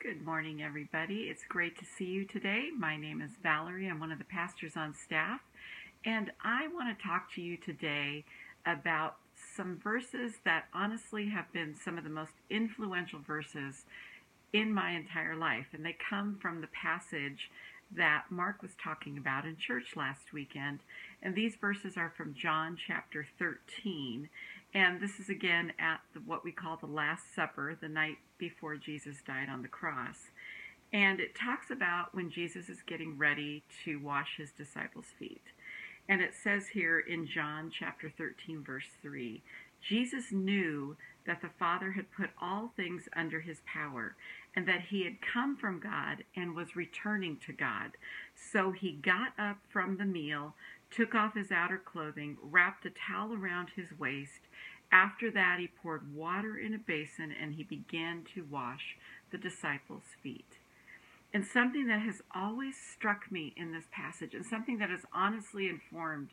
Good morning, everybody. It's great to see you today. My name is Valerie. I'm one of the pastors on staff, and I want to talk to you today about some verses that honestly have been some of the most influential verses in my entire life, and they come from the passage that Mark was talking about in church last weekend. And these verses are from John chapter 13. And this is again at what we call the Last Supper, the night before Jesus died on the cross. And it talks about when Jesus is getting ready to wash his disciples' feet. And it says here in John chapter 13, verse 3, Jesus knew that the Father had put all things under his power, and that he had come from God and was returning to God. So he got up from the meal, took off his outer clothing, wrapped a towel around his waist. After that, he poured water in a basin, and he began to wash the disciples' feet. And something that has always struck me in this passage, and something that has honestly informed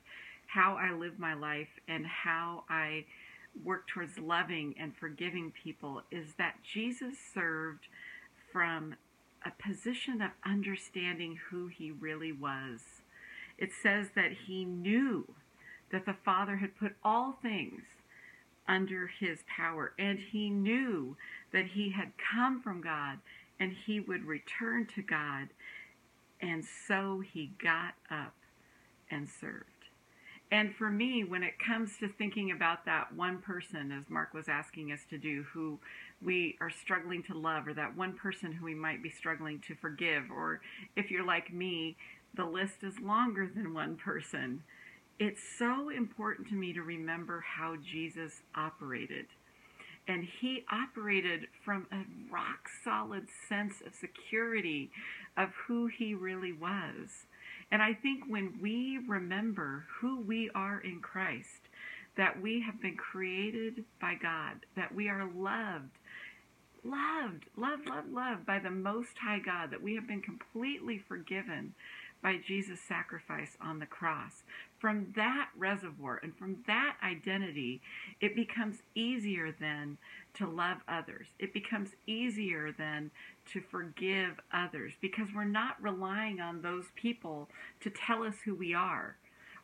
how I live my life and how I work towards loving and forgiving people, is that Jesus served from a position of understanding who he really was. It says that he knew that the Father had put all things under his power, and he knew that he had come from God and he would return to God, and so he got up and served. And for me, when it comes to thinking about that one person, as Mark was asking us to do, who we are struggling to love, or that one person who we might be struggling to forgive, or if you're like me, the list is longer than one person. It's so important to me to remember how Jesus operated. And he operated from a rock-solid sense of security of who he really was. And I think when we remember who we are in Christ, that we have been created by God, that we are loved by the Most High God, that we have been completely forgiven by Jesus' sacrifice on the cross. From that reservoir and from that identity, it becomes easier then to love others. It becomes easier then to forgive others, because we're not relying on those people to tell us who we are,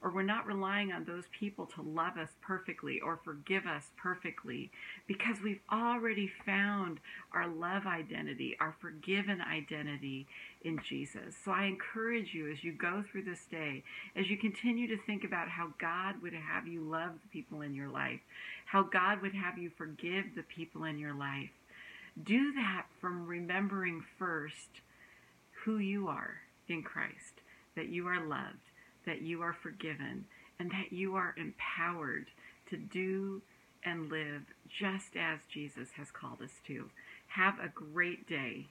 or we're not relying on those people to love us perfectly or forgive us perfectly, because we've already found our love identity, our forgiven identity in Jesus. So I encourage you, as you go through this day, as you continue to think about how God would have you love the people in your life, how God would have you forgive the people in your life, do that from remembering first who you are in Christ, that you are loved, that you are forgiven, and that you are empowered to do and live just as Jesus has called us to. Have a great day.